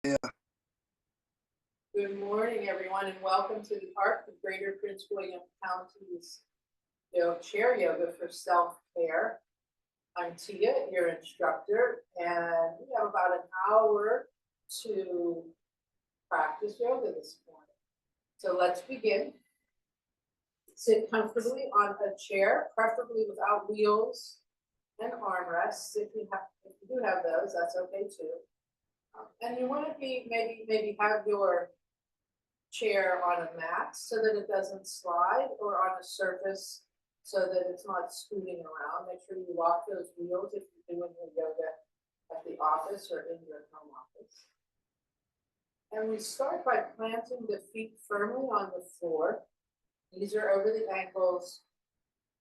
Good morning, everyone, and welcome to the ARC of Greater Prince William County's chair yoga for self-care. I'm Tia, your instructor, and we have about an hour to practice yoga this morning. So let's begin. Sit comfortably on a chair, preferably without wheels and armrests. If you do have those, that's okay too. And you want to maybe have your chair on a mat so that it doesn't slide, or on a surface so that it's not scooting around. Make sure you lock those wheels if you're doing your yoga at the office or in your home office. And we start by planting the feet firmly on the floor. Knees are over the ankles,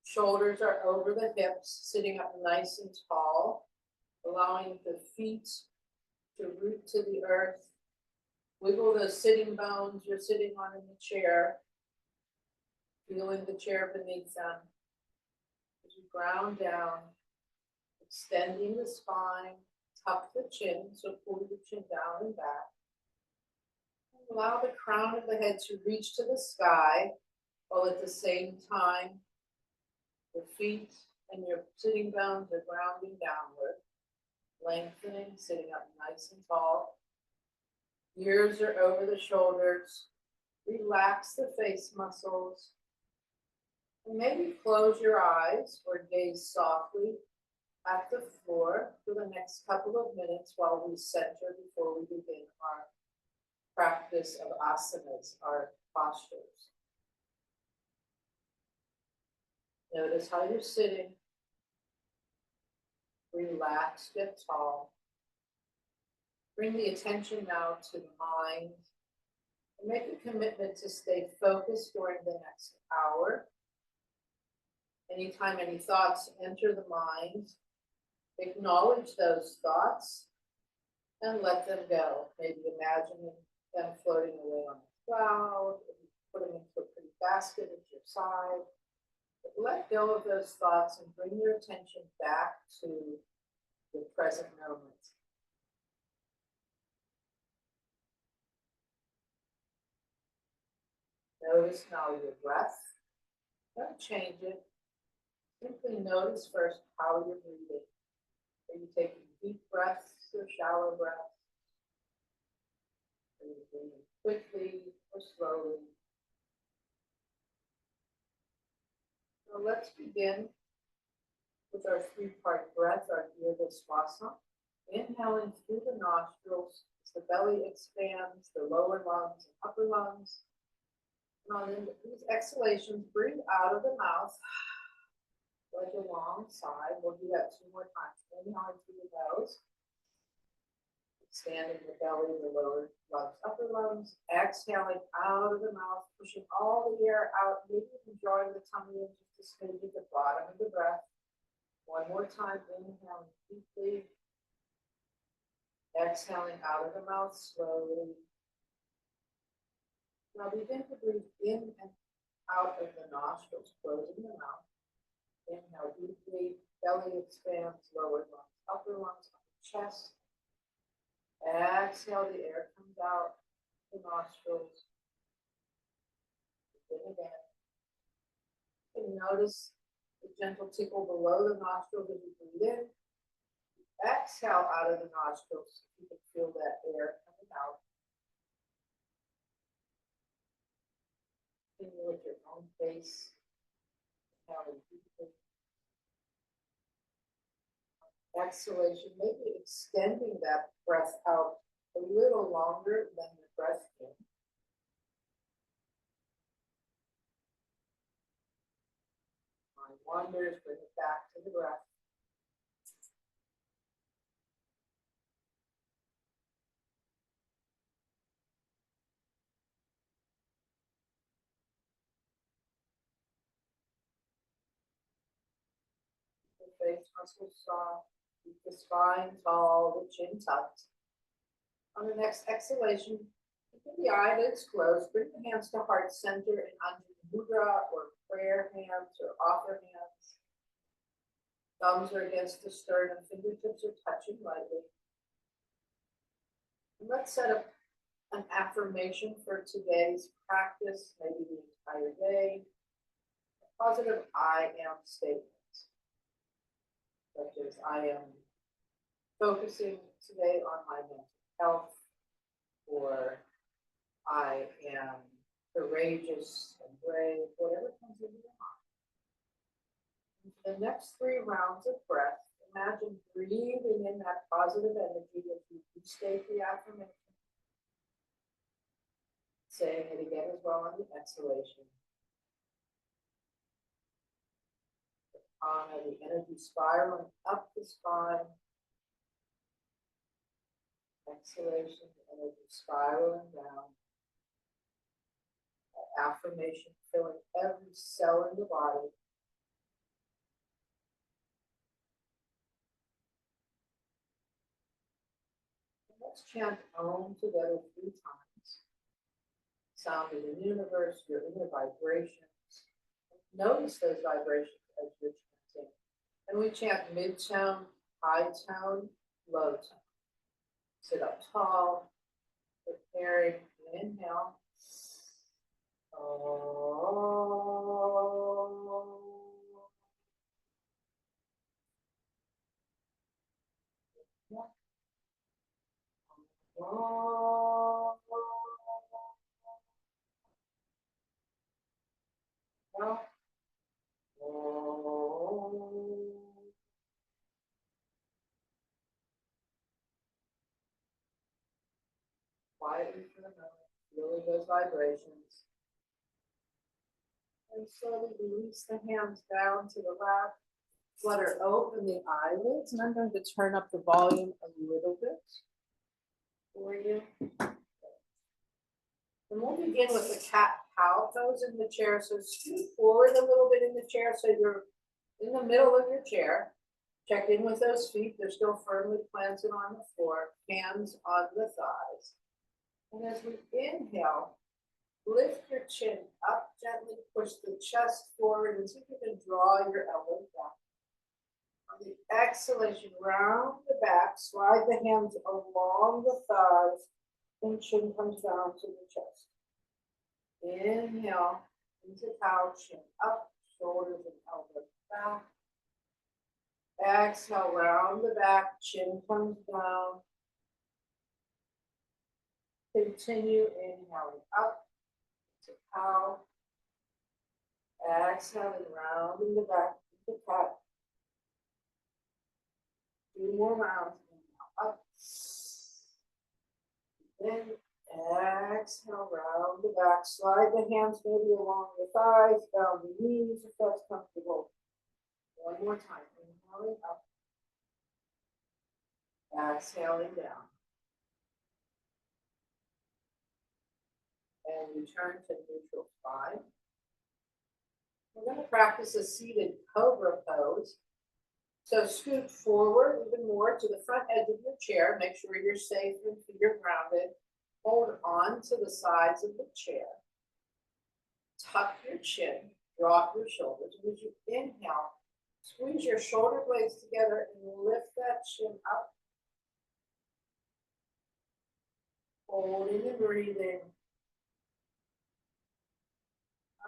shoulders are over the hips, sitting up nice and tall, allowing the feet to root to the earth. Wiggle those sitting bones you're sitting on in the chair, feeling the chair beneath them. As you ground down, extending the spine, tuck the chin, so pull the chin down and back. And allow the crown of the head to reach to the sky, while at the same time, the feet and your sitting bones are grounding downward, lengthening, sitting up nice and tall. Ears are over the shoulders. Relax the face muscles. And maybe close your eyes or gaze softly at the floor for the next couple of minutes while we center before we begin our practice of asanas, our postures. Notice how you're sitting. Relax, get tall. Bring the attention now to the mind. And make a commitment to stay focused during the next hour. Anytime any thoughts enter the mind, acknowledge those thoughts and let them go. Maybe imagining them floating away on a cloud, put them into a pretty basket at your side. But let go of those thoughts and bring your attention back to the present moment. Notice now your breath. Don't change it. Simply notice first how you're breathing. Are you taking deep breaths or shallow breaths? Are you breathing quickly or slowly? So let's begin with our three-part breath, our Dirghaswasa. Inhaling through the nostrils as the belly expands, the lower lungs and upper lungs. And on these exhalations, breathe out of the mouth like a long sigh. We'll do that 2 more times. Inhaling through the nose, expanding the belly, the lower lungs, upper lungs. Exhaling out of the mouth, pushing all the air out, maybe even drawing the tummy in just a smidge at the bottom of the breath. 1 more time. Inhaling deeply. Exhaling out of the mouth slowly. Now begin to breathe in and out of the nostrils, closing the mouth. Inhale deeply, belly expands, lower lungs, upper chest. Exhale, the air comes out the nostrils. Begin again. You can notice the gentle tickle below the nostrils as you breathe in. Exhale out of the nostrils. You can feel that air coming out. Continue with your own pace. Inhaling deeply. Exhalation, maybe extending that breath out a little longer than the breath in. Mind wanders, bring it back to the breath. The face muscles soft, keep the spine tall, the chin tucked. On the next exhalation, keep the eyelids closed, bring the hands to heart center in Anjali Mudra or prayer hands or offer hands. Thumbs are against the sternum, fingertips are touching lightly. And let's set up an affirmation for today's practice, maybe the entire day. A positive I am statements, such as I am focusing today on my mental health, or I am courageous and brave, whatever comes into your mind. For the next 3 rounds of breath, imagine breathing in that positive energy as you restate the affirmation. Saying it again as well on the exhalation. The energy spiraling up the spine. Exhalation, the energy spiraling down. That affirmation filling every cell in the body. And let's chant Om together 3 times. Sound of the universe, your inner vibrations. Notice those vibrations as you're chanting. And we chant mid-tone, high tone, low tone. Sit up tall, preparing, inhale. Quietly for a moment, feeling those vibrations. And slowly release the hands down to the lap. Flutter open the eyelids, and I'm going to turn up the volume a little bit for you. And we'll begin with the cat-cow pose in the chair. So scoot forward a little bit in the chair so you're in the middle of your chair. Check in with those feet. They're still firmly planted on the floor. Hands on the thighs. And as we inhale, lift your chin up, gently push the chest forward and see if you can draw your elbows back. On the exhalation, round the back, slide the hands along the thighs, and chin comes down to the chest. Inhale into cow, chin up, shoulders and elbows back. Exhale, round the back, chin comes down. Continue inhaling up to cow. Exhaling, rounding the back into cat. 2 more rounds. Inhale up. Then exhale, round the back. Slide the hands maybe along the thighs, down the knees if that's comfortable. 1 more time. Inhaling up. Exhaling down. And return to neutral spine. We're going to practice a seated cobra pose. So scoot forward even more to the front edge of your chair. Make sure you're safe and you're grounded. Hold on to the sides of the chair. Tuck your chin, drop your shoulders. And as you inhale, squeeze your shoulder blades together and lift that chin up. Holding and breathing.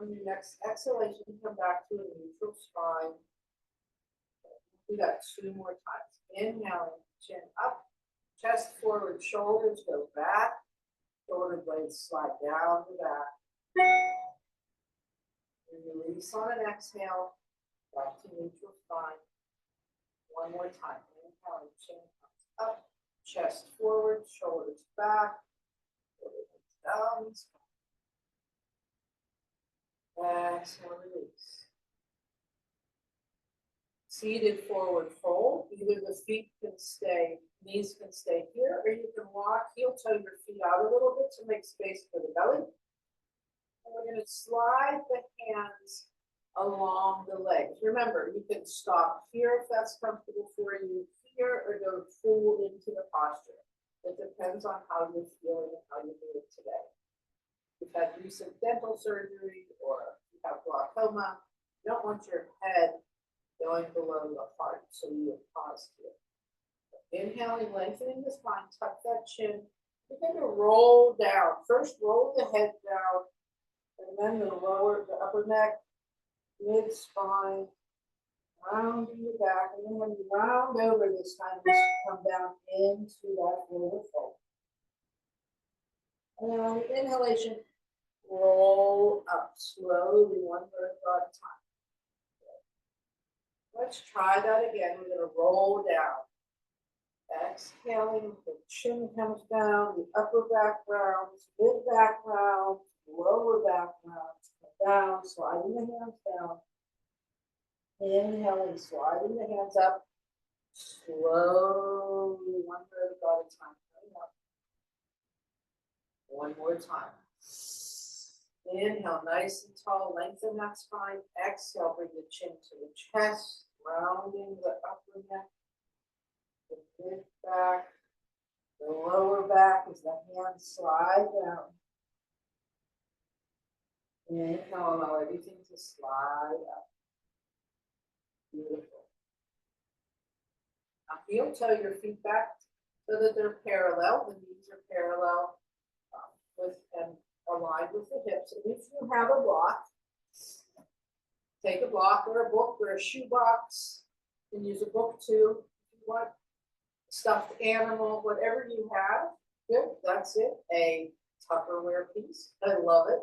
On your next exhalation, come back to a neutral spine. Do that 2 more times. Inhaling, chin up, chest forward, shoulders go back, shoulder blades slide down the back. And release on an exhale, back to neutral spine. 1 more time. Inhaling, chin comes up, chest forward, shoulders back, down. Exhale, release. Seated forward fold. Either the feet can stay, knees can stay here, or you can walk, heel toe your feet out a little bit to make space for the belly. And we're going to slide the hands along the legs. Remember, you can stop here if that's comfortable for you here, or go full into the posture. It depends on how you're feeling and how you're doing today. If you've had recent dental surgery or you have glaucoma, you don't want your head going below the heart, so you would pause here. Inhaling, lengthening the spine, tuck that chin, We're gonna roll down. First, roll the head down, and then the upper neck, mid spine, round your back, and then when you round over this time, just come down into that lower fold. And then on the inhalation, roll up slowly, one vertebra at a time. Let's try that again. We're going to roll down. Exhaling, the chin comes down, the upper back rounds, mid back rounds, lower back rounds, down, sliding the hands down. Inhaling, sliding the hands up, slowly, one vertebra at a time. One more time. Inhale, nice and tall, lengthen that spine. Exhale, bring the chin to the chest, rounding the upper neck, the mid back, the lower back as the hands slide down. Inhale, allow everything to slide up. Beautiful. Now heel toe your feet back so that they're parallel. The knees are parallel with and aligned with the hips. And if you have a block, take a block or a book or a shoe box. You can use a book too. If you want stuffed animal, whatever you have. Good, that's it. A Tupperware piece. I love it.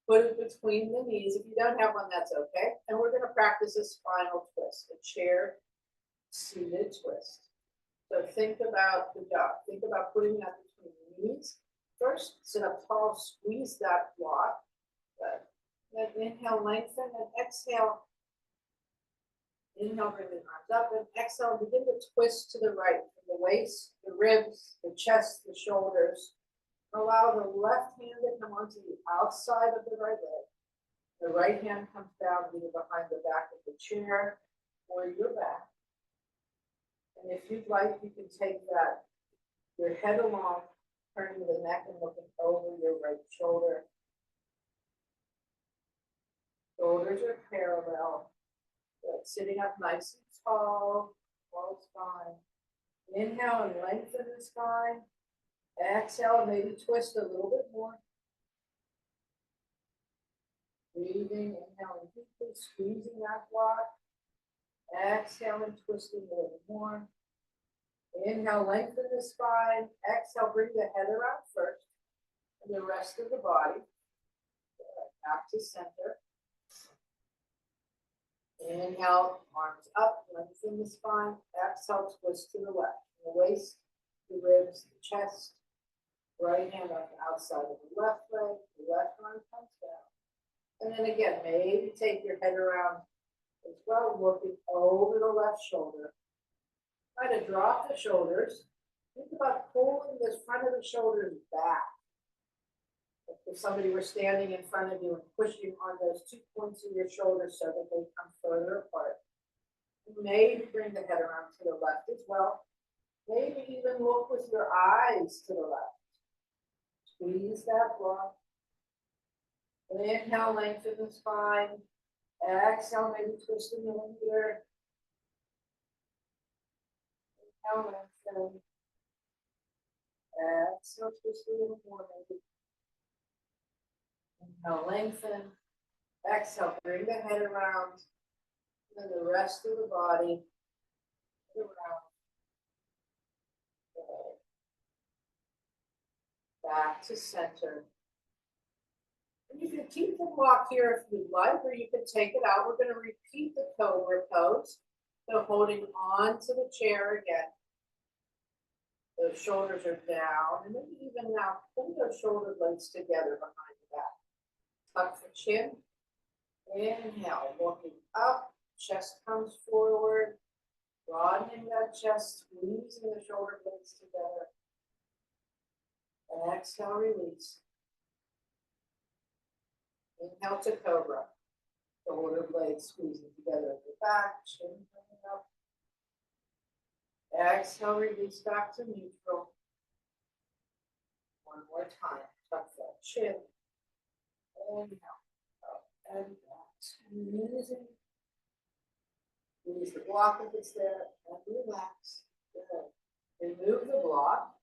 Put it between the knees. If you don't have one, that's okay. And we're going to practice a spinal twist, a chair seated twist. So think about the dog. Think about putting that between the knees. First, sit up tall, squeeze that block. Then inhale, lengthen, and exhale. Inhale, bring the arms up, and exhale, begin to twist to the right from the waist, the ribs, the chest, the shoulders. Allow the left hand to come onto the outside of the right leg. The right hand comes down either behind the back of the chair or your back. And if you'd like, you can take that, your head along, turning the neck and looking over your right shoulder. Shoulders are parallel. Good. Sitting up nice and tall, tall spine. Inhale and lengthen the spine. Exhale, maybe twist a little bit more. Breathing, inhaling deeply, squeezing that block. Exhaling, twisting a little more. Inhale, lengthen the spine. Exhale, bring the head around first. And the rest of the body. Back to center. Inhale, arms up, lengthen the spine. Exhale, twist to the left. The waist, the ribs, the chest. Right hand on the outside of the left leg. The left arm comes down. And then again, maybe take your head around as well, looking over the left shoulder. Try to drop the shoulders. Think about pulling the front of the shoulders back. If somebody were standing in front of you and pushing on those 2 points of your shoulders so that they come further apart. Maybe bring the head around to the left as well. Maybe even look with your eyes to the left. Squeeze that block. Inhale, lengthen the spine. Exhale, maybe twist a little here. Inhale, lengthen. Exhale, twist a little more maybe. Inhale, lengthen. Exhale, bring the head around. And then the rest of the body around. Back to center. And you can keep the block here if you'd like, or you can take it out. We're going to repeat the cobra pose. So holding on to the chair again. Those shoulders are down. And maybe even now, pull those shoulder blades together behind the back. Tuck the chin. Inhale, looking up. Chest comes forward. Broadening that chest, squeezing the shoulder blades together. And exhale, release. Inhale to cobra. Shoulder blades squeezing together at the back, chin coming up. Exhale, release back to neutral. One more time. Tuck that chin. Inhale, up and back. Squeezing. Release the block if it's there and relax. Good. Remove the block.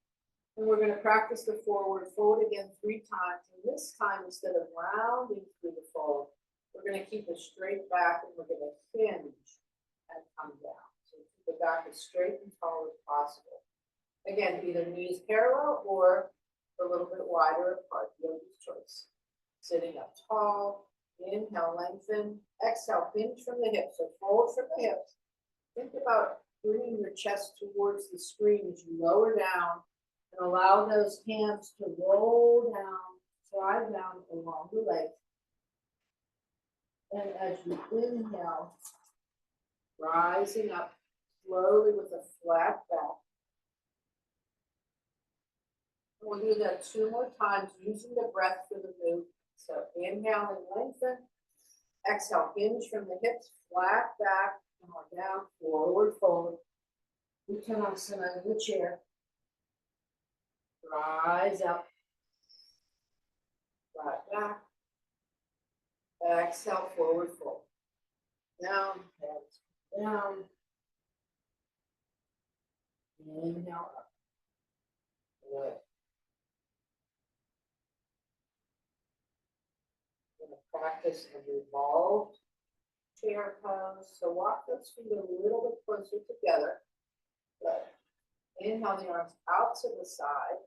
And we're gonna practice the forward fold again 3 times, and this time, instead of rounding through the fold, we're gonna keep it straight back and we're gonna hinge and come down. So keep the back as straight and tall as possible. Again, either knees parallel or a little bit wider apart, yogi's choice. Sitting up tall, inhale, lengthen, exhale, hinge from the hips, so fold from the hips. Think about bringing your chest towards the screen as you lower down and allow those hands to roll down, slide down along the legs. And as you inhale, rising up slowly with a flat back. We'll do that 2 more times using the breath for the move. So inhale and lengthen. Exhale, hinge from the hips, flat back, come on down, forward fold. Uttanasana in the chair. Rise up. Flat back. Exhale, forward fold. Down, hands down. Inhale up. Good. We're going to practice a revolved chair pose. So walk those feet a little bit closer together. Good. Inhale the arms out to the side.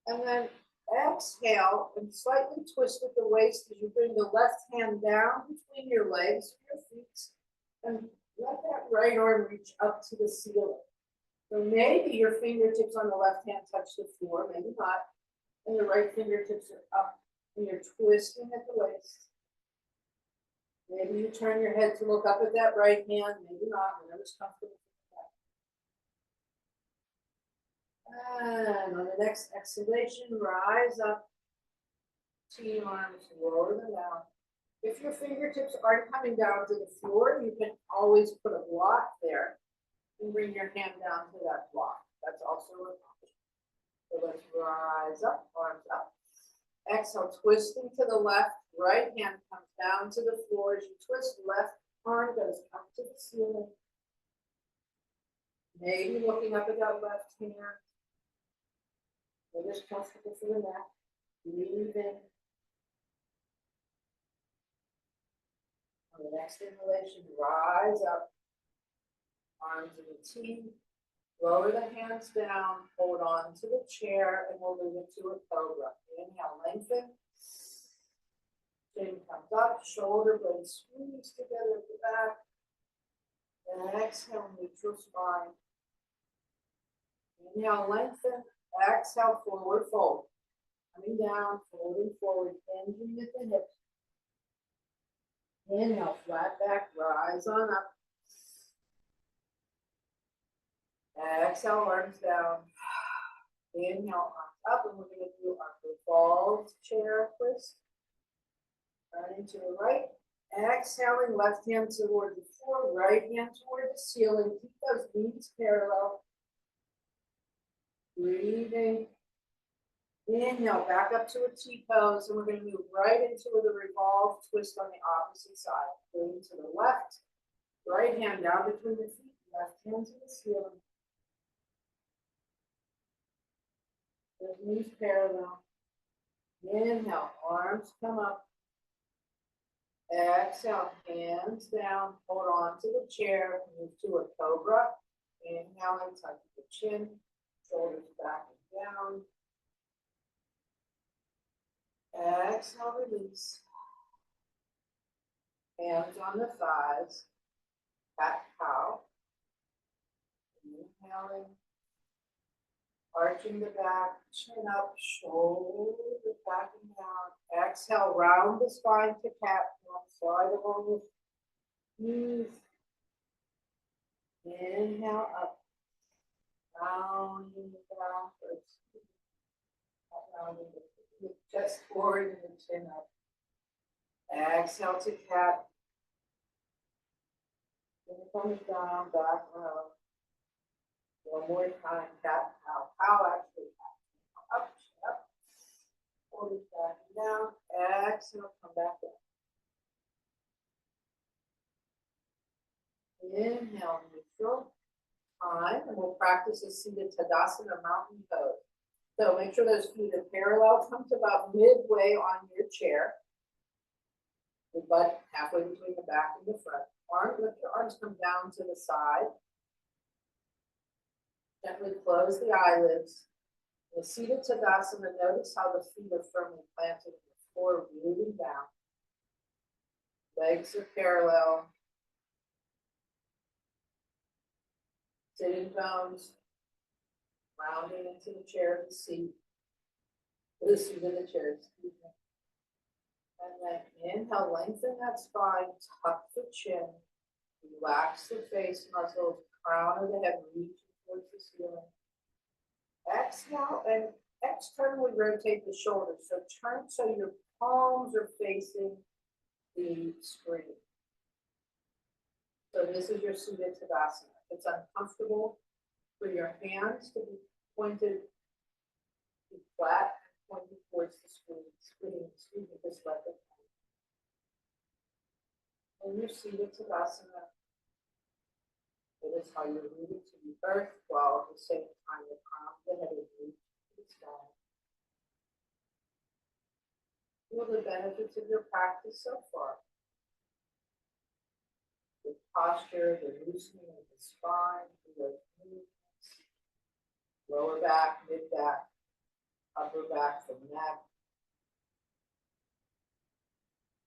And then exhale and slightly twist at the waist as you bring the left hand down between your legs and your feet. And let that right arm reach up to the ceiling. So maybe your fingertips on the left hand touch the floor, maybe not. And your right fingertips are up and you're twisting at the waist. Maybe you turn your head to look up at that right hand, maybe not, whatever's comfortable. And on the next exhalation, rise up. T arms, lower them down. If your fingertips aren't coming down to the floor, you can always put a block there and bring your hand down to that block. That's also an option. So let's rise up, arms up. Exhale, twisting to the left. Right hand comes down to the floor. As you twist, left arm goes up to the ceiling. Maybe looking up at that left hand. It is comfortable for the neck. Breathe in. On the next inhalation, rise up. Arms in a T. Lower the hands down. Hold on to the chair and we'll move into a cobra. Inhale, lengthen. Chin comes up. Shoulder blades squeeze together at the back. And exhale, neutral spine. Inhale, lengthen. Exhale, forward fold. Coming down, folding forward, bending at the hips. Inhale, flat back, rise on up. Exhale, arms down. Inhale, arms up, and we're going to do our revolved chair twist. Turning to the right. Exhaling, left hand toward the floor, right hand toward the ceiling. Keep those knees parallel. Breathing. Inhale, back up to a T-pose, and we're going to move right into the revolved twist on the opposite side. Going to the left, right hand down between the feet, left hand to the ceiling. Those knees parallel. Inhale, arms come up. Exhale, hands down, hold on to the chair, move to a cobra. Inhaling, tuck the chin, shoulders back and down. Exhale, release. Hands on the thighs. Cat cow. Inhaling. Arching the back, chin up, shoulders back and down. Exhale, round the spine to cat. Slide along the knees. Inhale up. Rounding down first. Rounding the chest forward and the chin up. Exhale to cat. Then it comes down, back round. One more time, cat, cow, cow, actually, cat. Up, up. Hold it back and down. Exhale, come back up. Inhale, neutral. time, and we'll practice a seated Tadasana mountain pose. So make sure those feet are parallel, come to about midway on your chair. The butt halfway between the back and the front. Lift your arms, come down to the side. Gently close the eyelids. In the seated Tadasana, notice how the feet are firmly planted on the floor, rooting down. Legs are parallel. Sitting bones rounding into the chair of the seat. The seat of the chair, excuse me. And then inhale, lengthen that spine, tuck the chin, relax the face muscles, crown of the head reaching towards the ceiling. Exhale and externally rotate the shoulders. So turn so your palms are facing the screen. So this is your Seated Tadasana. If it's uncomfortable for your hands to be pointed to flat and pointed towards the screen, just let them. When you're Seated Tadasana, it is how you're rooted to the earth while at the same time the crown of the head is rooted to the sky. Feel the benefits of your practice so far. The posture, the loosening of the spine, the movements, lower back, mid back, upper back, the neck.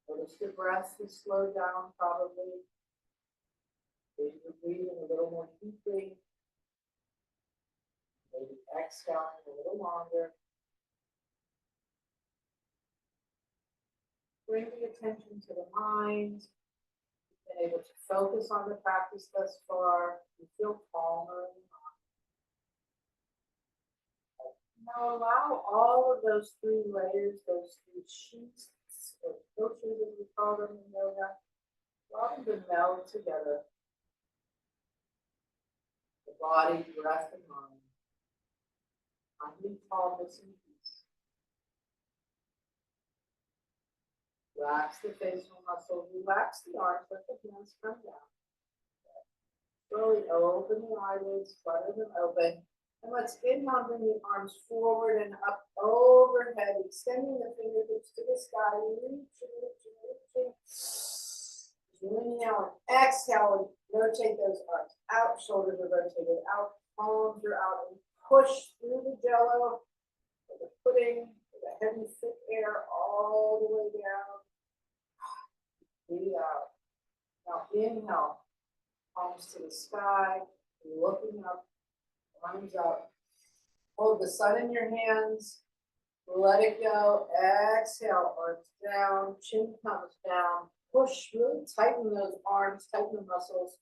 Notice the breath is slowed down probably. Maybe you're breathing a little more deeply. Maybe exhaling a little longer. Bring the attention to the mind. You've been able to focus on the practice thus far. You feel calmer in the mind. Now allow all of those three layers, those three sheets, or filters as we call them in yoga, allow them to meld together. The body, breath, and mind. Call missing piece. Relax the facial muscles, relax the arms, let the hands come down. Slowly open the eyelids, flutter them open. And let's inhale, bring the arms forward and up overhead, extending the fingertips to the sky, reaching. Inhale and exhale, and rotate those arms out, shoulders are rotated out, palms are out, and push through the jello, with the pudding, with the heavy, thick air all the way down. Breathe out. Now inhale, palms to the sky, looking up, arms out. Hold the sun in your hands. Let it go. Exhale, arms down, chin comes down. Push, really tighten those arms, tighten the muscles.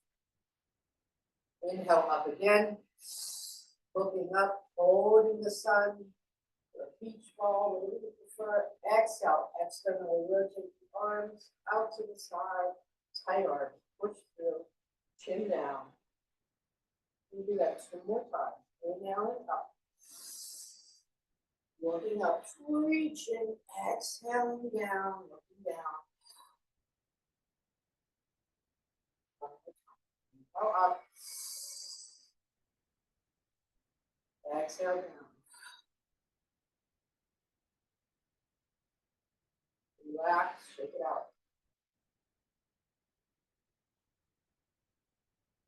Inhale up again. Looking up, holding the sun, or a beach ball, whatever you prefer. Exhale, externally rotate the arms out to the side, tight arms, push through, chin down. We do that 2 more times. Inhale and up. Looking up, reaching, exhaling down, looking down. Inhale up. Exhale down. Relax, shake it out.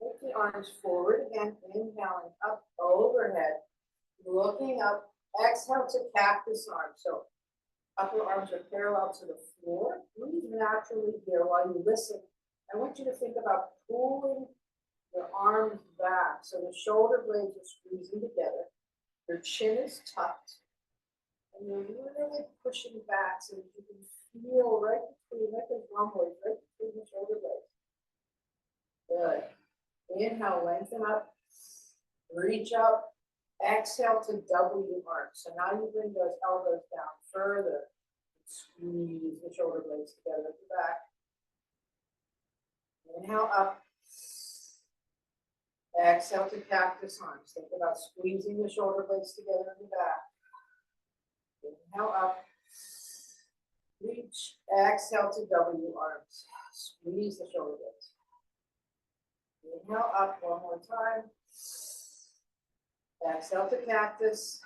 Take the arms forward again, inhaling up overhead, looking up, exhale to cactus arms. So upper arms are parallel to the floor. Breathe naturally here while you listen. I want you to think about pulling your arms back so the shoulder blades are squeezing together. Your chin is tucked. And you're really pushing back so that you can feel right between, like those rumblings, right between the shoulder blades. Good. Inhale, lengthen up, reach up, exhale to double your arms. So now you bring those elbows down further, squeeze the shoulder blades together at the back. Inhale up, exhale to cactus arms. Think about squeezing the shoulder blades together in the back. Inhale up, reach, exhale to double your arms. Squeeze the shoulder blades. Inhale up 1 more time. Exhale to cactus.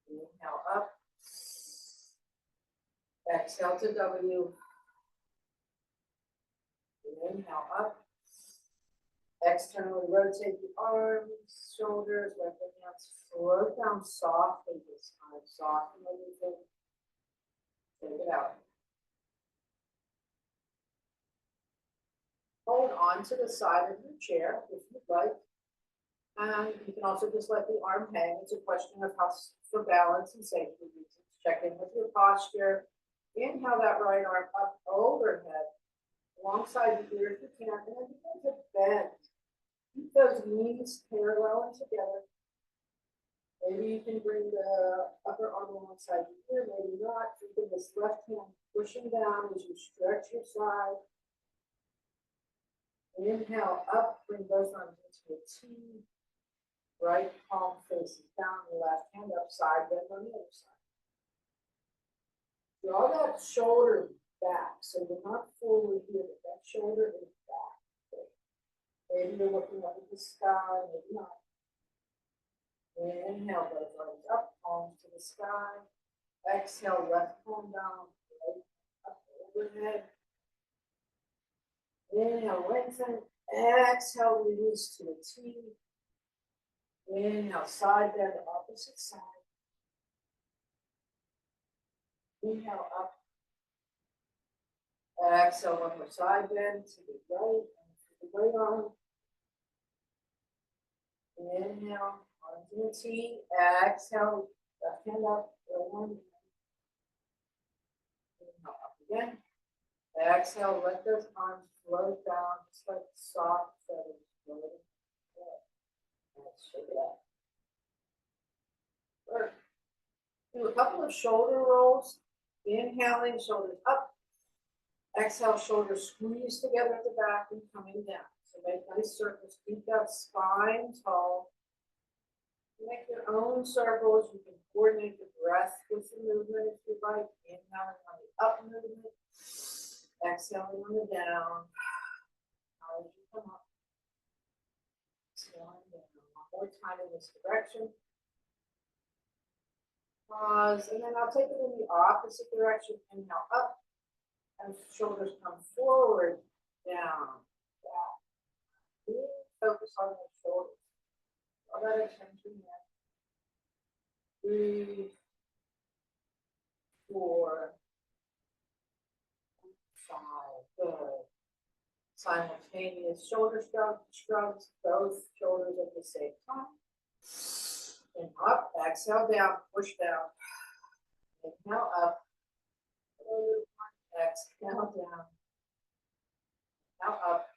Inhale up. Exhale to W. Inhale up. Externally rotate the arms, shoulders, let the hands float down softly this time. Soften everything. Take it out. Hold on to the side of your chair if you'd like. And you can also just let the arm hang. It's a question of how, for balance and safety reasons. Check in with your posture. Inhale that right arm up overhead, alongside the ear if you can, and then begin to bend. Keep those knees parallel and together. Maybe you can bring the upper arm alongside the ear, maybe not. Keeping this left hand pushing down as you stretch your side. Inhale up, bring both arms into a T. Right palm faces down, the left hand up, side bend on the other side. Draw that shoulder back, so you're not forward here, but that shoulder is back. Maybe you're looking up at the sky, maybe not. Inhale, both arms up, palms to the sky. Exhale, left palm down, right up overhead. Inhale, lengthen. Exhale, release to a T. Inhale, side bend, opposite side. Inhale up. Exhale, one more side bend to the right and to the right arm. Inhale, arms in a T. Exhale, left hand up, right arm. Inhale, up again. Exhale, let those arms float down, just like soft feathers floating. Let's shake it out. Good. Do a couple of shoulder rolls. Inhaling, shoulders up. Exhale, shoulders squeeze together at the back and coming down. So make nice circles. Keep that spine tall. Make your own circles. You can coordinate the breath with the movement if you like. Inhaling on the up movement. Exhaling on the down. How did you come up? Exhaling down. One more time in this direction. Pause, and then I'll take it in the opposite direction. Inhale up, and shoulders come forward, down, back. Really focus on the shoulders. All that attention there. 3, 4, 5. Good. Simultaneous shoulder shrugs, both shoulders at the same time. And up, exhale down, push down. Inhale up. Exhale down. Now up.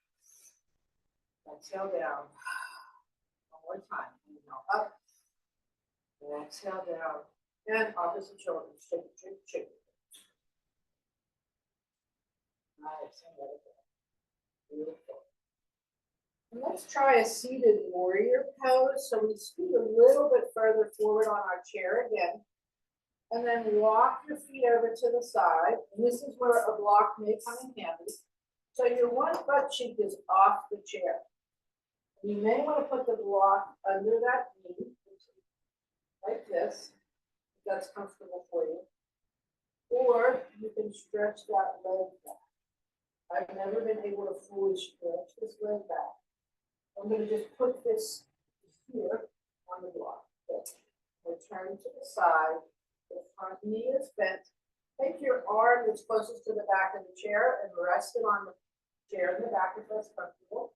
Exhale down. One more time. Inhale up. And exhale down. And opposite shoulder. Shake, shake, shake. Nice. And let it go. Beautiful. And let's try a seated warrior pose. So we scoot a little bit further forward on our chair again. And then walk your feet over to the side. And this is where a block may come in handy. So your one butt cheek is off the chair. You may want to put the block under that knee, like this, if that's comfortable for you. Or you can stretch that leg back. I've never been able to fully stretch this leg back. I'm going to just put this here on the block. Okay. Return to the side. The front knee is bent. Take your arm that's closest to the back of the chair and rest it on the chair in the back if that's comfortable.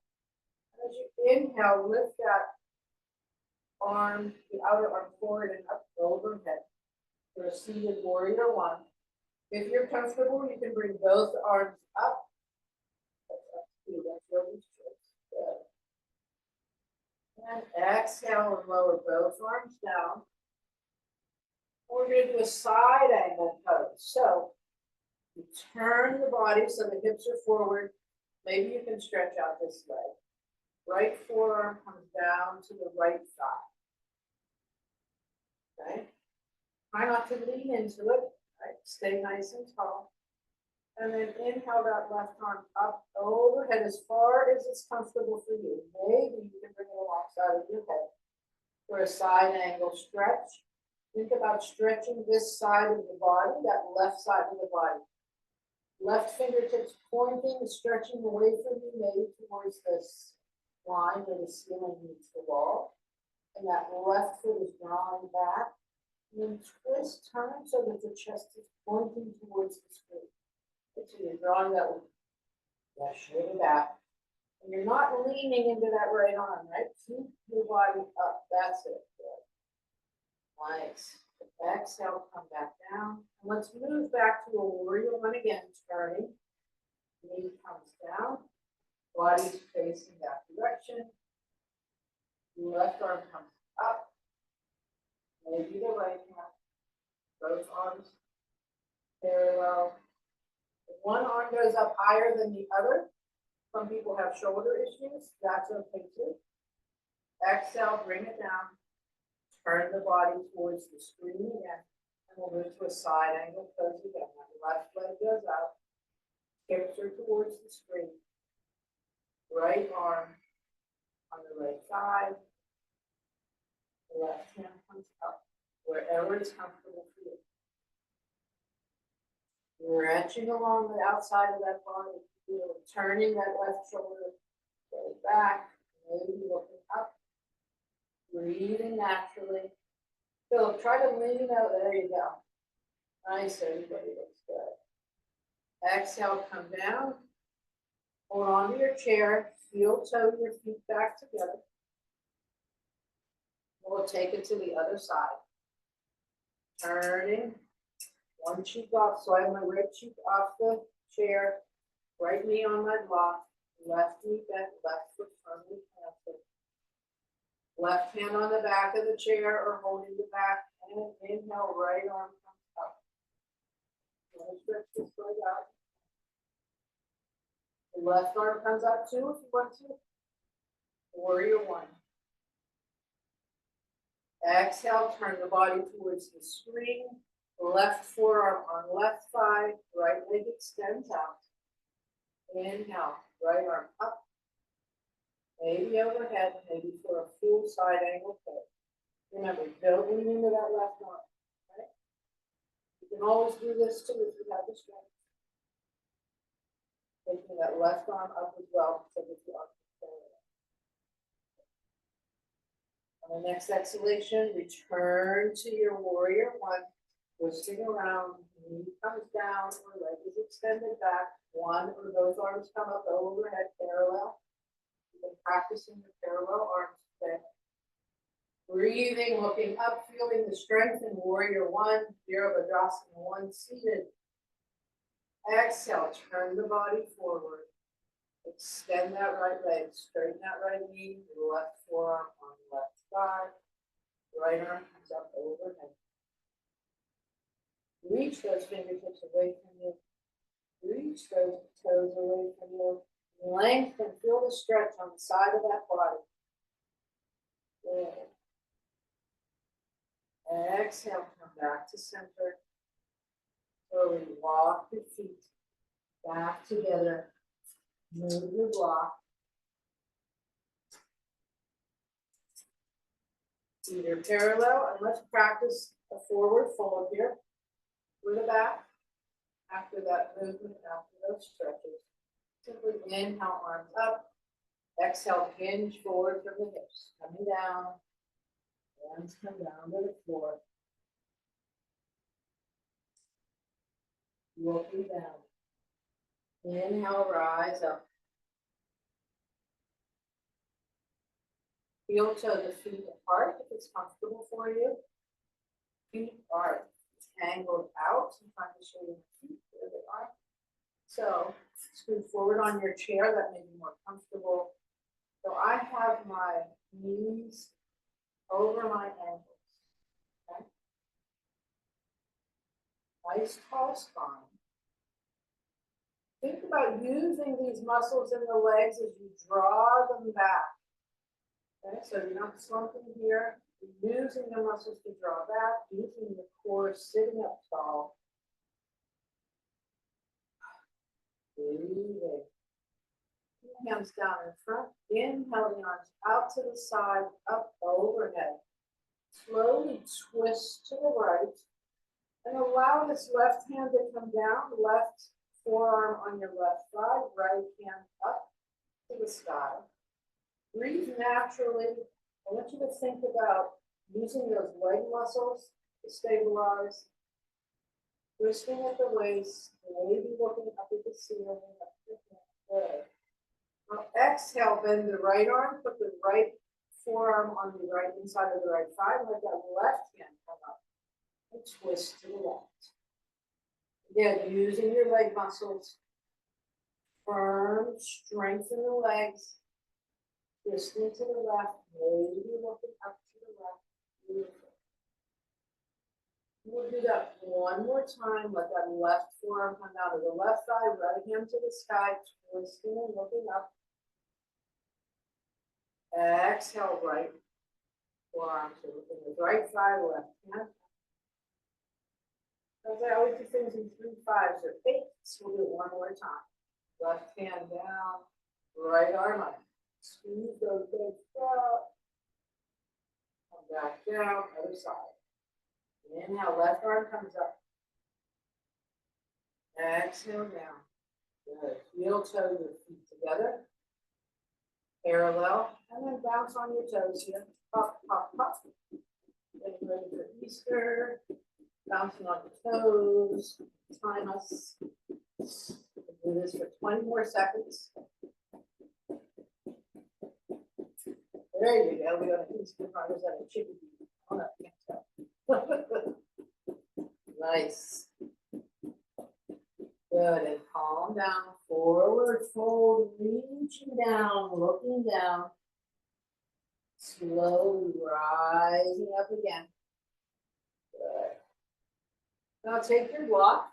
And as you inhale, lift that arm, the outer arm forward and up overhead for a seated warrior one. If you're comfortable, you can bring both arms up. That's up to you. That's really good. And exhale and lower both arms down. We're going to do a side angle pose. So you turn the body so the hips are forward. Maybe you can stretch out this leg. Right forearm comes down to the right thigh. Okay. Try not to lean into it. Right. Stay nice and tall. And then inhale that left arm up overhead as far as it's comfortable for you. Maybe you can bring it alongside of your head for a side angle stretch. Think about stretching this side of the body, that left side of the body. Left fingertips pointing, stretching away from you, maybe towards this line where the ceiling meets the wall. And that left foot is drawing back. And then twist, turn so that the chest is pointing towards the screen. So you're drawing that left shoulder back. And you're not leaning into that right arm, right? Keep your body up. That's it. Good. Nice. Exhale, come back down. And let's move back to a warrior one again, turning. Knee comes down. Body's facing that direction. Left arm comes up. Maybe the right hand. Both arms parallel. If one arm goes up higher than the other, some people have shoulder issues. That's okay too. Exhale, bring it down. Turn the body towards the screen again. And we'll move to a side angle pose again. Now the left leg goes out. Hips are towards the screen. Right arm on the right side. The left hand comes up. Wherever is comfortable for you. Stretching along the outside of that body. Turning that left shoulder back. Maybe looking up. Breathing naturally. Philip, try to lean out. There you go. Nice, everybody. Looks good. Exhale, come down. Hold on to your chair. Heel toe your feet back together. We'll take it to the other side. Turning. One cheek off. So I have my right cheek off the chair. Right knee on my block. Left knee bent. Left foot firmly planted. Left hand on the back of the chair or holding the back. And inhale, right arm comes up. Stretch this leg out. The left arm comes up too if you want to. Warrior one. Exhale, turn the body towards the screen. Left forearm on left thigh. Right leg extends out. Inhale, right arm up. Maybe overhead, maybe for a full side angle pose. Remember, don't lean into that left arm, right? You can always do this too if you have the strength. Taking that left arm up as well, so that the arm is parallel. On the next exhalation, return to your warrior one. Twisting around, knee comes down, or leg is extended back. One or both arms come up overhead parallel. You've been practicing the parallel arms today. Breathing, looking up, feeling the strength in warrior one, Virabhadrasana one, seated. Exhale, turn the body forward. Extend that right leg, straighten that right knee, left forearm on left thigh. Right arm comes up overhead. Reach those fingertips away from you. Reach those toes away from you. Lengthen, feel the stretch on the side of that body. Good. Exhale, come back to center. Slowly walk your feet back together. Move your block. Either parallel, and let's practice a forward fold here. With the back. After that movement, after those stretches. Simply inhale, arms up. Exhale, hinge forward from the hips. Coming down. Hands come down to the floor. Looking down. Inhale, rise up. Heel toe the feet apart if it's comfortable for you. Feet are angled out. I'm trying to show you the feet where they are. So scoot forward on your chair. That may be more comfortable. So I have my knees over my ankles. Okay? Nice tall spine. Think about using these muscles in the legs as you draw them back. Okay, so you're not slumping here. You're using the muscles to draw back, using the core, sitting up tall. breathing. Hands down in front, inhale the arms out to the side, up overhead. Slowly twist to the right and allow this left hand to come down, left forearm on your left thigh, right hand up to the sky. Breathe naturally. I want you to think about using those leg muscles to stabilize. Twisting at the waist, maybe looking up at the ceiling. Good. Now exhale, bend the right arm, put the right forearm on the right inside of the right thigh, let that left hand come up and twist to the left. Again, using your leg muscles, firm, strengthen the legs, twisting to the left, maybe looking up to the left. Beautiful. We'll do that one more time. Let that left forearm come out of the left thigh, right hand to the sky, twisting and looking up. Exhale, right forearm to the right thigh, left hand. As I always do things in 3 5s or 8s, we'll do it one more time. Left hand down, right arm up. Squeeze those legs up. Come back down, other side. Inhale, left arm comes up. Exhale down. Good. Heel toe your feet together. Parallel. And then bounce on your toes here. Up, up, up. Getting ready for Easter. Bouncing on your toes. Time us. We'll do this for 20 more seconds. There you go. We got an Easter party. Was that a chicken? Oh, no, I can't tell. Nice. Good, and calm down, forward fold, reaching down, looking down. Slowly rising up again. Good. Now take your block,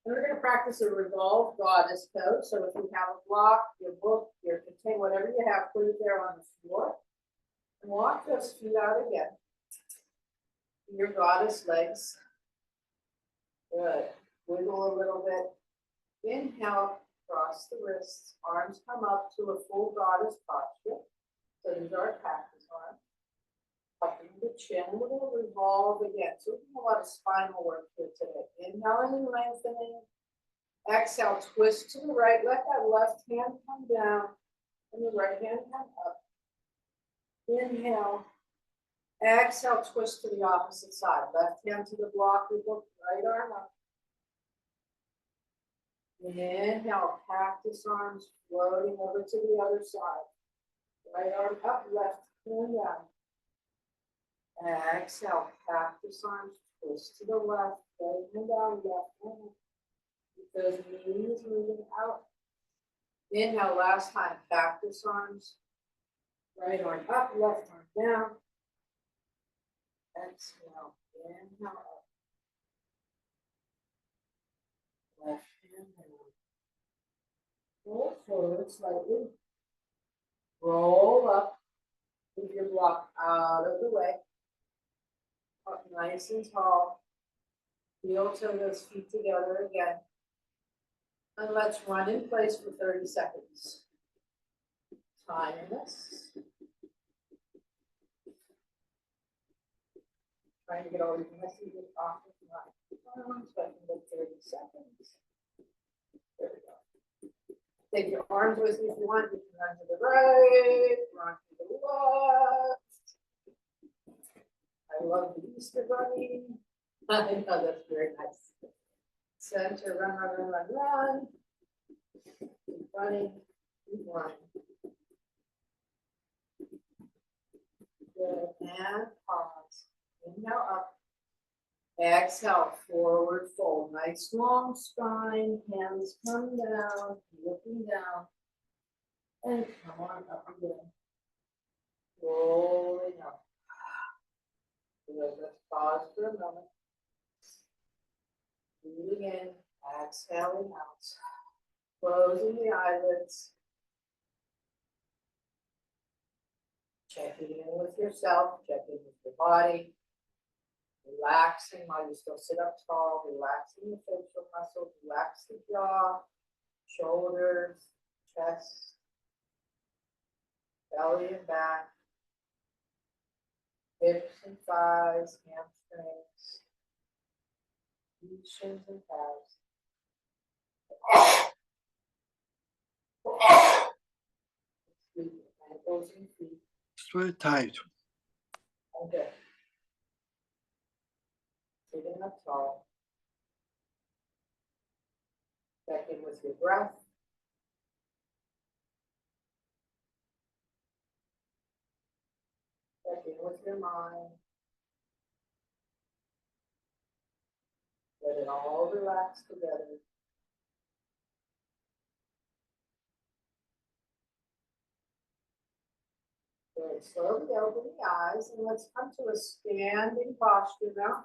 and we're going to practice a revolved goddess pose. So if you have a block, your book, your container, whatever you have, put it there on the floor. And walk those feet out again. Your goddess legs. Good. Wiggle a little bit. Inhale, cross the wrists, arms come up to a full goddess posture. So these are our cactus arms. Upping the chin, we're going to revolve again. So we're doing a lot of spinal work here today. Inhaling and lengthening. Exhale, twist to the right. Let that left hand come down and the right hand come up. Inhale. Exhale, twist to the opposite side. Left hand to the block, we look right arm up. Inhale, cactus arms floating over to the other side. Right arm up, left hand down. Exhale, cactus arms, twist to the left, right hand down, left hand up. Keep those knees moving out. Inhale, last time, cactus arms. Right arm up, left arm down. Exhale, inhale up. Left hand down. Roll forward slightly. Roll up. Move your block out of the way. Up nice and tall. Heel toe those feet together again. And let's run in place for 30 seconds. Timing this. Trying to get all these messages off of my arms so I can get 30 seconds. There we go. Take your arms with you if you want. You can run to the right, run to the left. I love the Easter bunny. I know that's very nice. Center, run, run, run, run, run. Keep running, keep running. Good, and pause. Inhale up. Exhale, forward fold. Nice long spine. Hands come down, looking down. And come on up again. Rolling up. Good. Let's pause for a moment. Breathing in, exhaling out. Closing the eyelids. Checking in with yourself, checking with your body. Relaxing while you still sit up tall, relaxing the facial muscles, relax the jaw. shoulders, chest, belly and back, hips and thighs, hamstrings, knees, shins and calves. Feet, ankles and feet. It's very tight. Okay. Sitting up tall. Check in with your breath. Check in with your mind. Let it all relax together. Good. Slowly open the eyes and let's come to a standing posture now.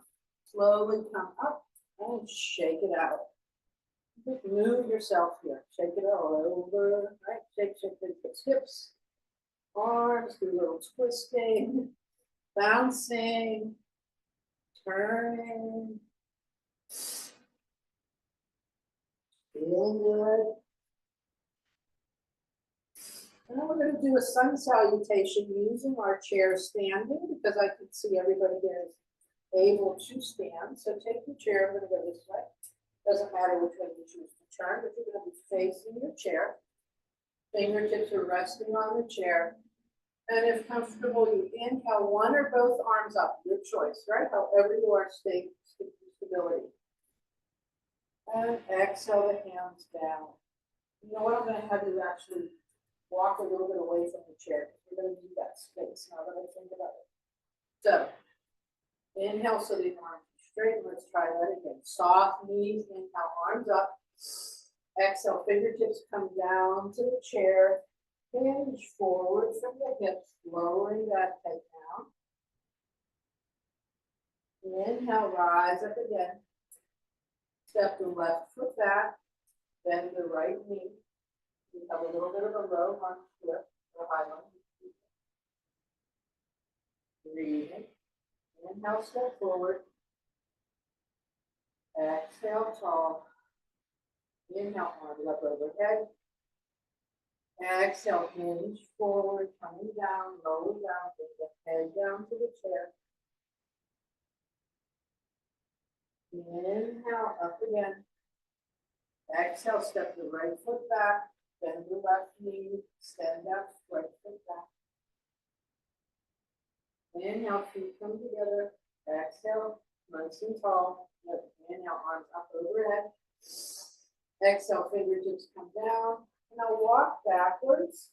Slowly come up and shake it out. Just move yourself here. Shake it all over. Right? Shake, shake, shake the hips, arms, do a little twisting, bouncing, turning. Feeling good. And then we're going to do a sun salutation using our chair standing because I can see everybody here is able to stand. So take your chair, I'm going to go this way. Doesn't matter which way you choose to turn, but you're going to be facing your chair. Fingertips are resting on the chair. And if comfortable, you inhale one or both arms up, your choice, right? However you are, stability. And exhale the hands down. You know what, I'm going to have you actually walk a little bit away from the chair. We're going to need that space now that I think about it. So, inhale so the arms are straight. Let's try that again. Soft knees, inhale, arms up. Exhale, fingertips come down to the chair. Hinge forward from the hips, lowering that head down. Inhale, rise up again. Step the left foot back, bend the right knee. You have a little bit of a low lunge here, or high lunge. Breathing. Inhale, step forward. Exhale, tall. Inhale, arms up overhead. Exhale, hinge forward, coming down, lower down, bring the head down to the chair. Inhale, up again. Exhale, step the right foot back, bend the left knee, stand up, right foot back. Inhale, feet come together. Exhale, nice and tall. Inhale, arms up overhead. Exhale, fingertips come down. Now walk backwards.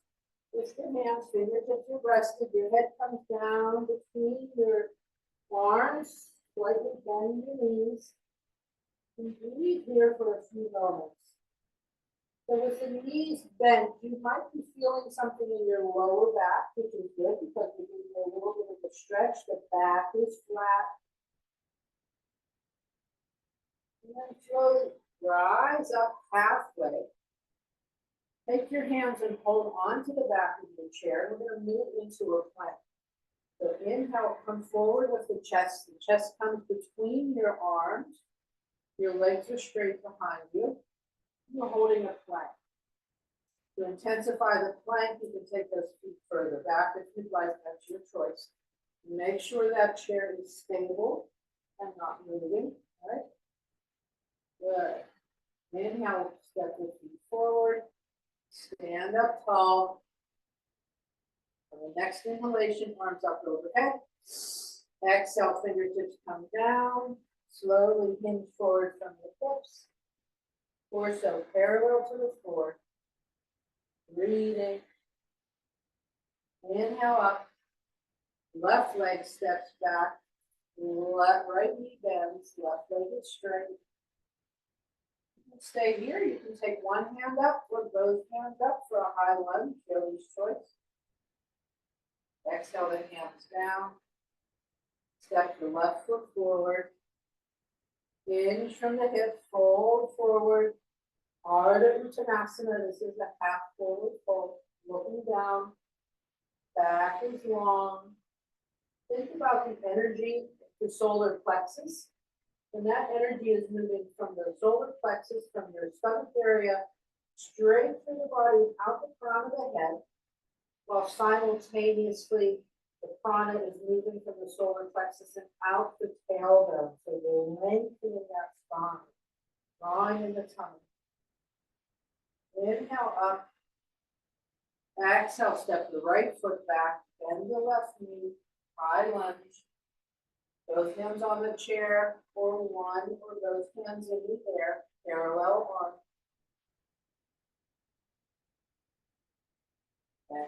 With your hands, fingertips are rested. Your head comes down between your arms. Slightly bend your knees. And breathe here for a few moments. So with the knees bent, you might be feeling something in your lower back, which is good because you're doing a little bit of a stretch. The back is flat. And then slowly rise up halfway. Take your hands and hold on to the back of your chair. We're going to move into a plank. So inhale, come forward with the chest. The chest comes between your arms. Your legs are straight behind you. You're holding a plank. To intensify the plank, you can take those feet further back if you'd like. That's your choice. Make sure that chair is stable and not moving. All right? Good. Inhale, step your feet forward. Stand up tall. On the next inhalation, arms up overhead. Exhale, fingertips come down. Slowly hinge forward from the hips. Torso parallel to the floor. Breathing. Inhale up. Left leg steps back. Right knee bends. Left leg is straight. You can stay here. You can take one hand up or both hands up for a high lunge. Yogi's choice. Exhale the hands down. Step your left foot forward. Hinge from the hips. Fold forward. Ardha Uttanasana. This is a half forward fold. Looking down. Back is long. Think about the energy, the solar plexus. And that energy is moving from the solar plexus, from your stomach area, Straighten the body out the front of the head, while simultaneously the prana is moving from the solar plexus and out the tailbone. So you're lengthening that spine, drawing in the tummy. Inhale up. Exhale, step the right foot back, bend the left knee, high lunge. Both hands on the chair, or one, or both hands in the air, parallel arms.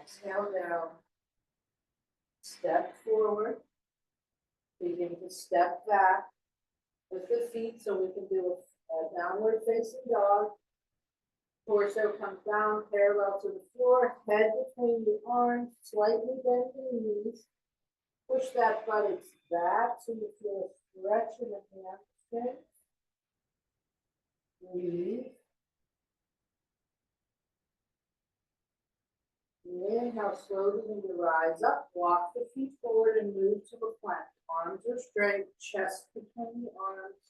Exhale down. Step forward. Begin to step back with the feet so we can do a downward facing dog. Torso comes down parallel to the floor, head between the arms, slightly bend the knees. Push that buttocks back so you feel a stretch in the hamstrings. Breathe. Inhale, slowly begin to rise up, walk the feet forward and move to a plank. Arms are straight, chest between the arms,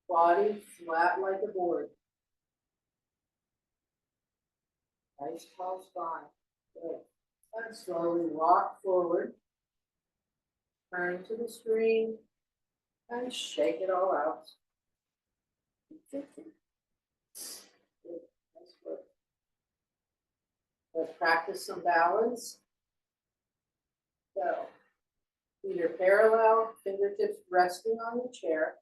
body flat like a board. Nice tall spine. Good. And slowly walk forward. Turn to the screen and shake it all out. Good. Nice work. Let's practice some balance. So, either parallel, fingertips resting on the chair.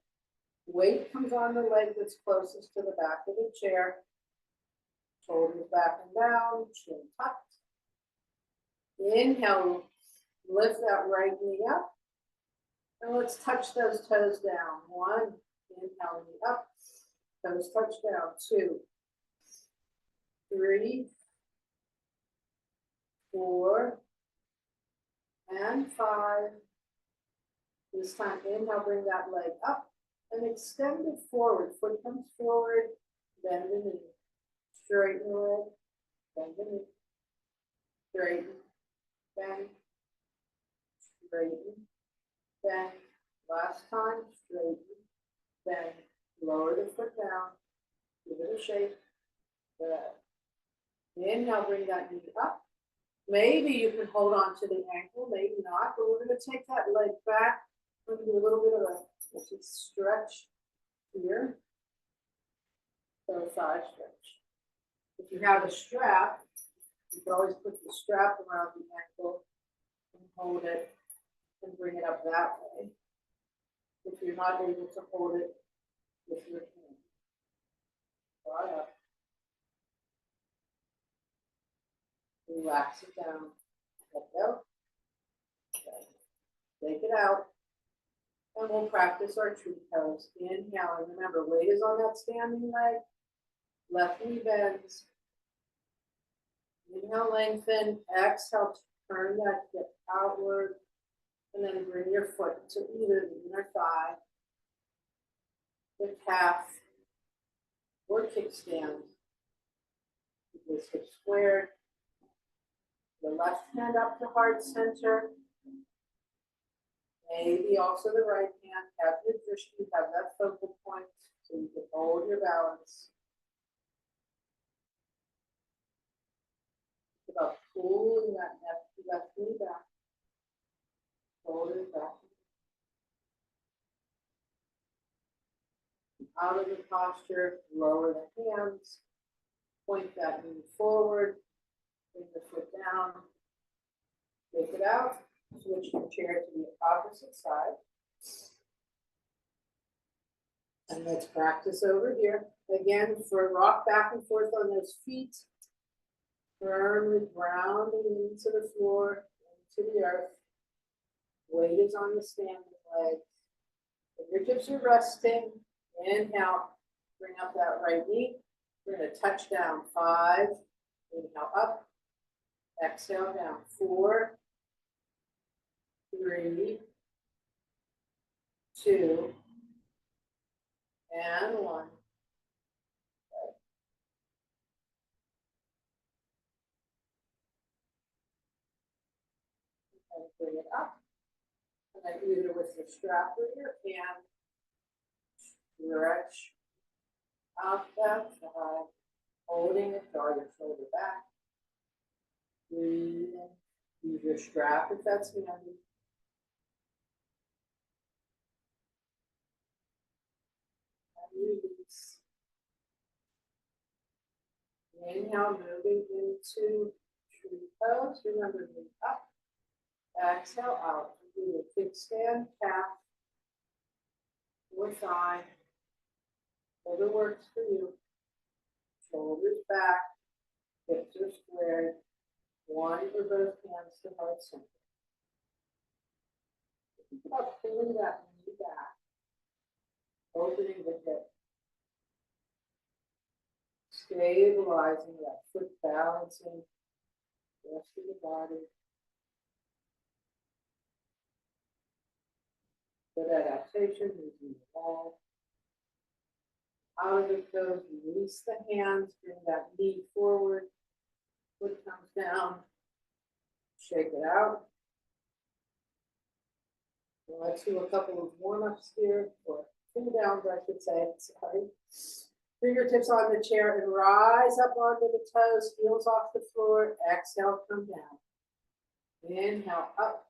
Weight comes on the leg that's closest to the back of the chair. Shoulders back and down, chin tucked. Inhale, lift that right knee up. And let's touch those toes down. One, inhale, knee up. Toes touch down. 2, 3, 4, and 5. This time, inhale, bring that leg up and extend it forward. Foot comes forward, bend the knee. Straighten the leg, bend the knee. Straighten, bend, straighten, bend. Last time, straighten, bend. Lower the foot down, give it a shake. Good. Inhale, bring that knee up. Maybe you can hold on to the ankle, maybe not, but we're going to take that leg back. We're going to do a little bit of a stretch here. So a side stretch. If you have a strap, you can always put the strap around the ankle and hold it and bring it up that way. If you're not able to hold it with your hand. Right up. Relax it down. Let go. Okay. Take it out. And we'll practice our tree pose. Inhale, and remember, weight is on that standing leg. Left knee bends. Inhale, lengthen. Exhale, turn that hip outward. And then bring your foot to either the inner thigh, the calf, or kickstand. Keep this hip squared. The left hand up to heart center. Maybe also the right hand. Have your drishti, have that focal point so you can hold your balance. It's about pulling that left knee back. Shoulders back. Out of the posture, lower the hands. Point that knee forward. Bring the foot down. Take it out. Switch the chair to the opposite side. And let's practice over here. Again, for rock back and forth on those feet. Firmly grounding into the floor, into the earth. Weight is on the standing legs. Fingertips are resting. Inhale. Bring up that right knee. We're going to touch down. 5. Inhale up. Exhale down. 4. 3, 2, and 1. Okay. And bring it up. And then either with your strap or your hand, stretch out that thigh. Holding it, draw your shoulder back. Breathe in. Use your strap if that's handy. And release. Inhale, moving into tree pose. Remember to move up. Exhale out. Do a kickstand, calf, or thigh. Whatever works for you. Shoulders back. Hips are squared. One or both hands to heart center. Think about pulling that knee back. Opening the hip. Stabilizing that foot, balancing the rest of the body. Good adaptation, using the wall. Out of the toes, release the hands, bring that knee forward. Foot comes down. Shake it out. Let's do a couple of warm-ups here, or cool downs, I should say. Sorry. Fingertips on the chair and rise up onto the toes, heels off the floor. Exhale, come down. Inhale, up.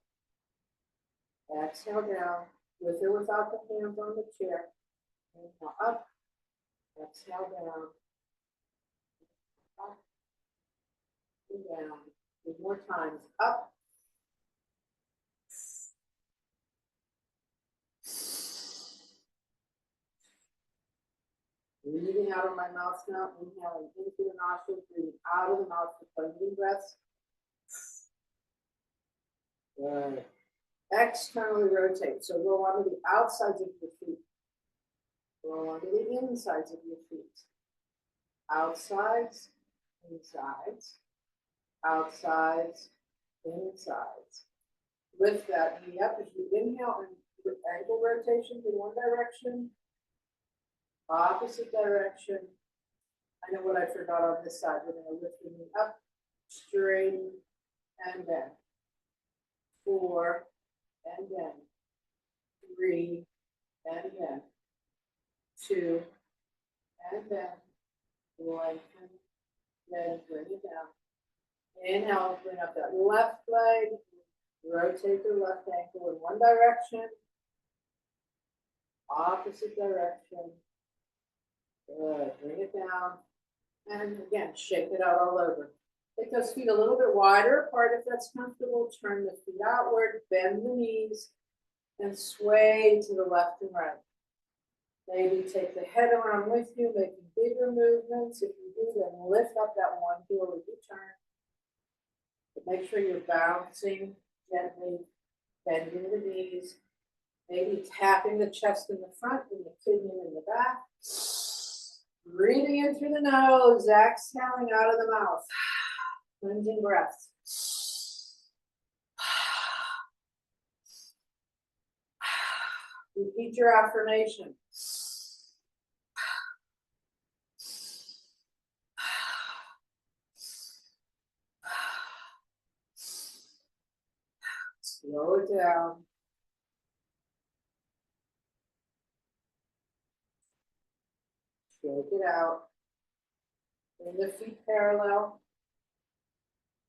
Exhale, down. With or without the hands on the chair. Inhale, up. Exhale, down. Up. And down. 2 more times. Up. Breathing out of my mouth now, inhaling into the nostrils, breathing out of the mouth for cleansing breaths. Good. Externally rotate. So roll onto the outsides of your feet. Roll onto the insides of your feet. Outsides, insides, outsides, insides. Lift that knee up as you inhale and ankle rotations in one direction. Opposite direction. I know what I forgot on this side. We're going to lift the knee up, straighten, and bend. 4, and then 3, and then 2, and then lengthen, then bring it down. Inhale, bring up that left leg, rotate the left ankle in one direction, opposite direction. Good, bring it down, and again, shake it out all over. Take those feet a little bit wider apart if that's comfortable. Turn the feet outward, bend the knees, and sway to the left and right. Maybe take the head around with you, making bigger movements. If you do, then lift up that one heel as you turn. But make sure you're bouncing gently, bending the knees, maybe tapping the chest in the front and the kidney in the back. Breathing in through the nose, exhaling out of the mouth. Cleansing breaths. Repeat your affirmation. Slow it down. Shake it out. Bring the feet parallel.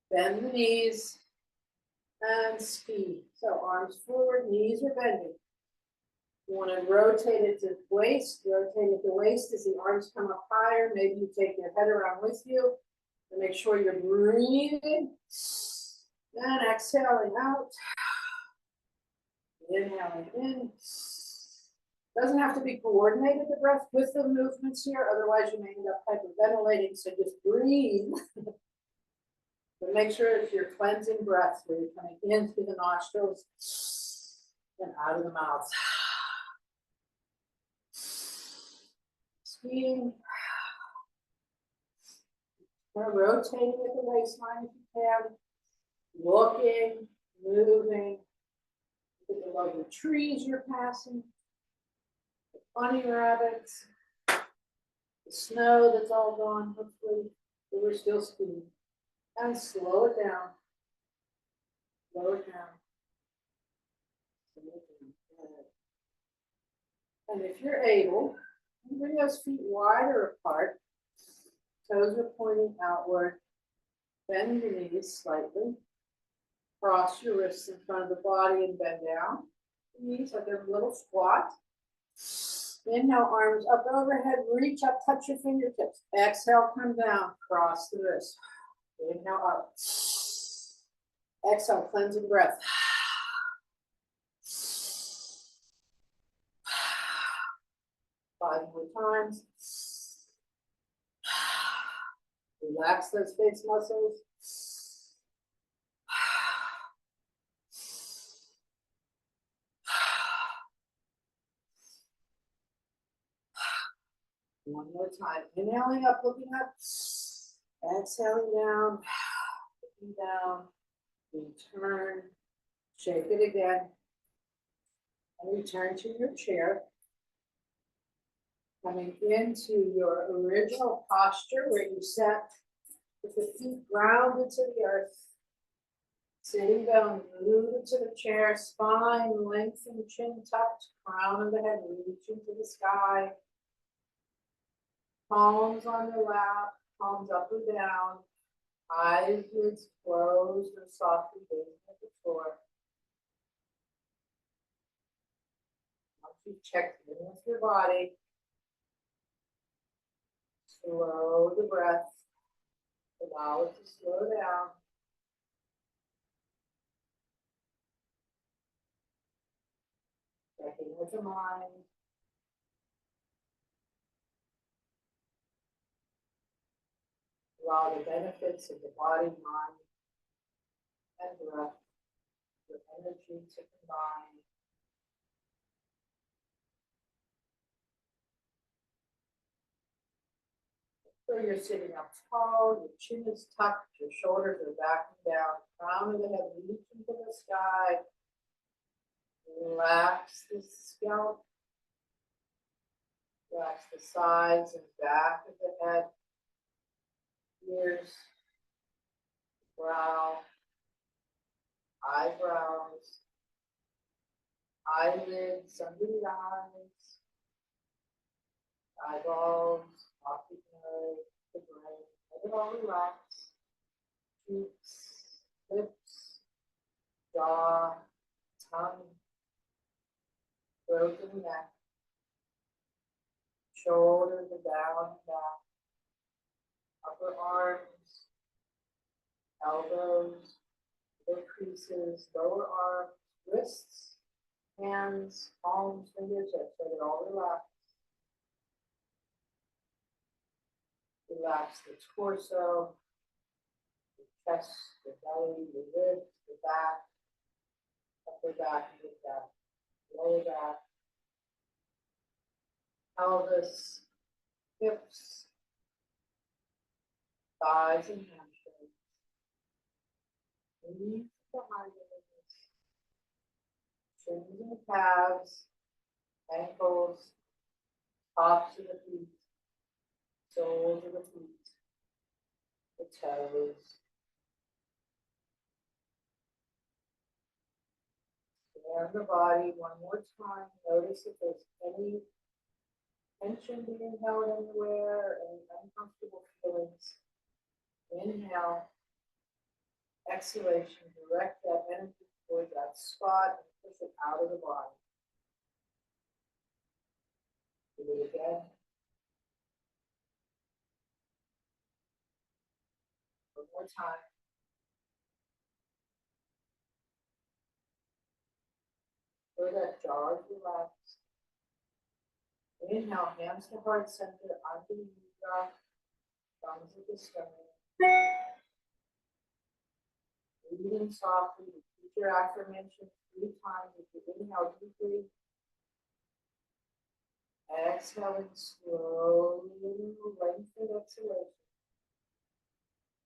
Bend the knees. And speed. So arms forward, knees are bending. You want to rotate it to the waist. Rotate at the waist as the arms come up higher. Maybe you take your head around with you. And make sure you're breathing. And exhaling out. Inhaling in. Doesn't have to be coordinated, the breath with the movements here. Otherwise, you may end up hyperventilating. So just breathe. But make sure it's your cleansing breath where you're coming in through the nostrils and out of the mouth. Speeding. Rotating at the waistline if you can. Looking, moving. Look at the lovely trees you're passing. The bunny rabbits. The snow that's all gone, hopefully. But we're still speeding. And slow it down. Slow it down. Slow it down. And if you're able, bring those feet wider apart. Toes are pointing outward. Bend your knees slightly. Cross your wrists in front of the body and bend down. Knees like a little squat. Inhale, arms up overhead, reach up, touch your fingertips. Exhale, come down, cross the wrist. Inhale up. Exhale, cleansing breath. 5 more times. Relax those face muscles. One more time. Inhaling up, looking up. Exhaling down. Looking down. Return. Shake it again. And return to your chair. Coming into your original posture where you sat with the feet grounded to the earth. Sitting down, rooted to the chair, spine lengthened, chin tucked, crown of the head reaching to the sky. Palms on your lap, palms up or down, eyelids closed or softly gazing at the floor. Once you've checked in with your body, slow the breath, allow it to slow down. Checking with the mind. Allow the benefits of the body, mind, and breath, your energy to combine. So you're sitting up tall, your chin is tucked, your shoulders are back and down, crown of the head reaching to the sky. Relax the scalp, relax the sides and back of the head, ears, brow, eyebrows, eyelids under the eyes, eyeballs, optic nerve, the brain, let it all relax. Cheeks, lips, jaw, tongue, throat and neck, shoulders are down and back, upper arms, elbows, their creases, lower arms, wrists, hands, palms, fingertips, let it all relax. Relax the torso, the chest, the belly, the ribs, the back, upper back, mid back, lower back, pelvis, hips, thighs and hamstrings, knees behind the knees, shins and calves, ankles, tops of the feet, soles of the feet, the toes. Scan the body one more time. Notice if there's any tension being held anywhere, any uncomfortable feelings. Inhale, exhalation, direct that energy towards that spot and push it out of the body. Do it again. One more time. Feel that jaw is relaxed. Inhale, hands to heart center, under the knee, thumbs at the stomach. Breathing softly, repeat your affirmation 3 times. If you inhale deeply, exhaling slowly, lengthen exhalation.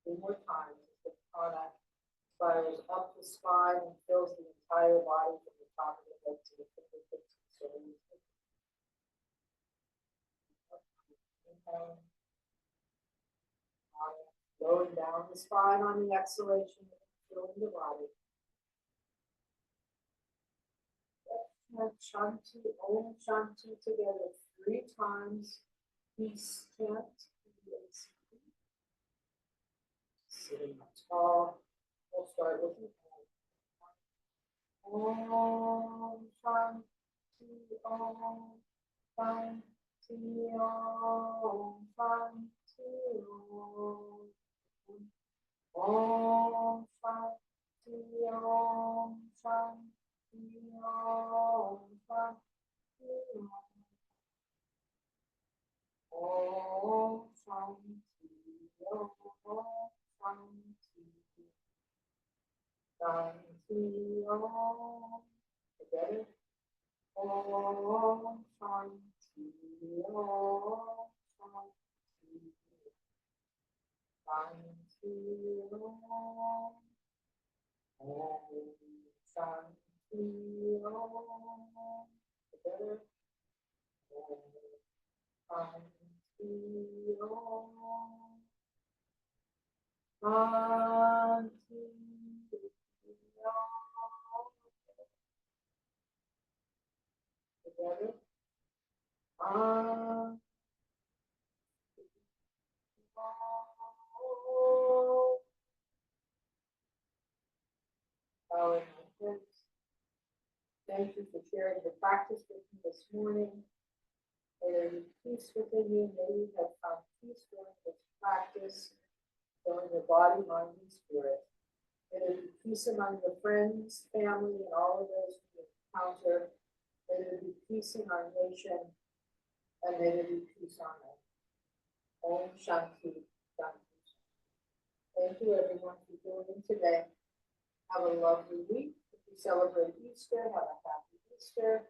2 more times. The prana spirals up the spine and fills the entire body from the top of the head to the fingertips and soles. Inhaling. Going down the spine on the exhalation, filling the body. Shanti, Om Shanti together 3 times. Peace chant. sitting up tall. We'll start with the Om Shanti Om Shanti Om Shanti Om Shanti Om Shanti Om Shanti Om Shanti Om Shanti Shanti Om. Together. Om Shanti Om Shanti Shanti Om. Om Shanti Om. Together. Om Shanti Om. Shanti Om. Together. Om. Bowing my heads. Thank you for sharing the practice with me this morning. May there be peace within you. May you have found peace during this practice, during your body, mind, and spirit. May there be peace among your friends, family, and all of those you encounter. May there be peace in our nation, and may there be peace on earth. Om Shanti Shanti. Thank you everyone for joining today. Have a lovely week. If you celebrate Easter, have a happy Easter.